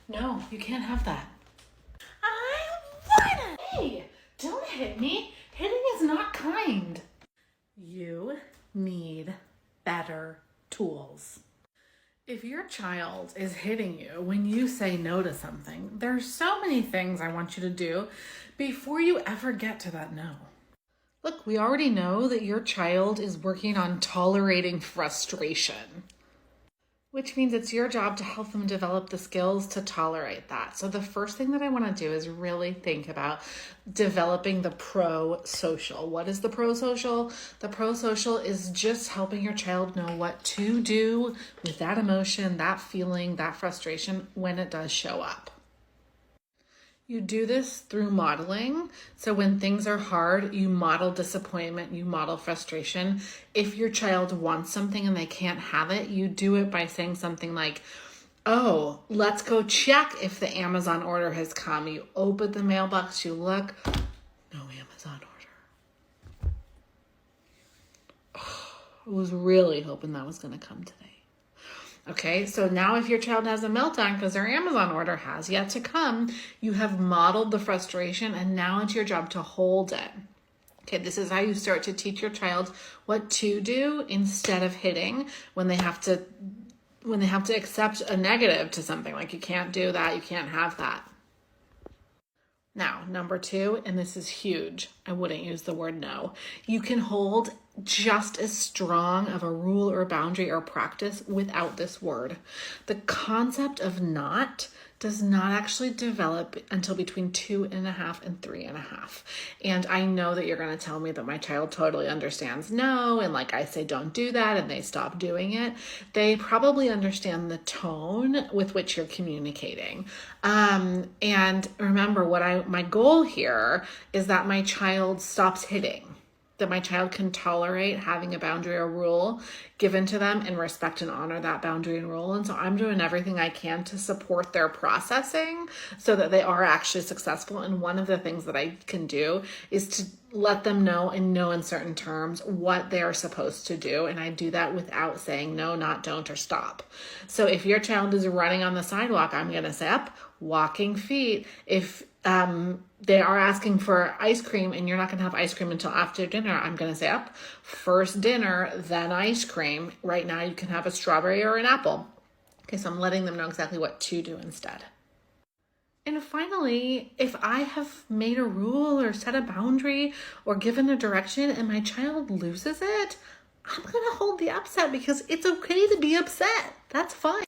No, you can't have that. I want it. Hey, don't hit me. Hitting is not kind. You need better tools. If your child is hitting you when you say no to something, there's so many things I want you to do before you ever get to that no. Look, we already know that your child is working on tolerating frustration, which means it's your job to help them develop the skills to tolerate that. So the first thing that I want to do is really think about developing the pro-social. What is the pro-social? The pro-social is just helping your child know what to do with that emotion, that feeling, that frustration when it does show up. You do this through modeling. So when things are hard, you model disappointment, you model frustration. If your child wants something and they can't have it, you do it by saying something like, oh, let's go check if the Amazon order has come. You open the mailbox, you look, no Amazon order. Oh, I was really hoping that was going to come today. Okay, so now if your child has a meltdown because their Amazon order has yet to come, you have modeled the frustration and now it's your job to hold it. Okay, this is how you start to teach your child what to do instead of hitting when they have to accept a negative to something, like you can't do that, you can't have that. Now, number 2, and this is huge, I wouldn't use the word no. You can hold just as strong of a rule or boundary or practice without this word. The concept of not does not actually develop until between 2.5 and 3.5. And I know that you're going to tell me that my child totally understands no, and like I say, don't do that, and they stop doing it. They probably understand the tone with which you're communicating. And remember, my goal here is that my child stops hitting, that my child can tolerate having a boundary or rule given to them and respect and honor that boundary and rule. And so I'm doing everything I can to support their processing so that they are actually successful. And one of the things that I can do is to let them know and know in certain terms what they are supposed to do. And I do that without saying no, not don't, or stop. So if your child is running on the sidewalk, I'm going to say up, walking feet. If they are asking for ice cream and you're not going to have ice cream until after dinner, I'm going to say up, first dinner, then ice cream. Right now you can have a strawberry or an apple. Okay, so I'm letting them know exactly what to do instead. And finally, if I have made a rule or set a boundary or given a direction and my child loses it, I'm going to hold the upset because it's okay to be upset. That's fine.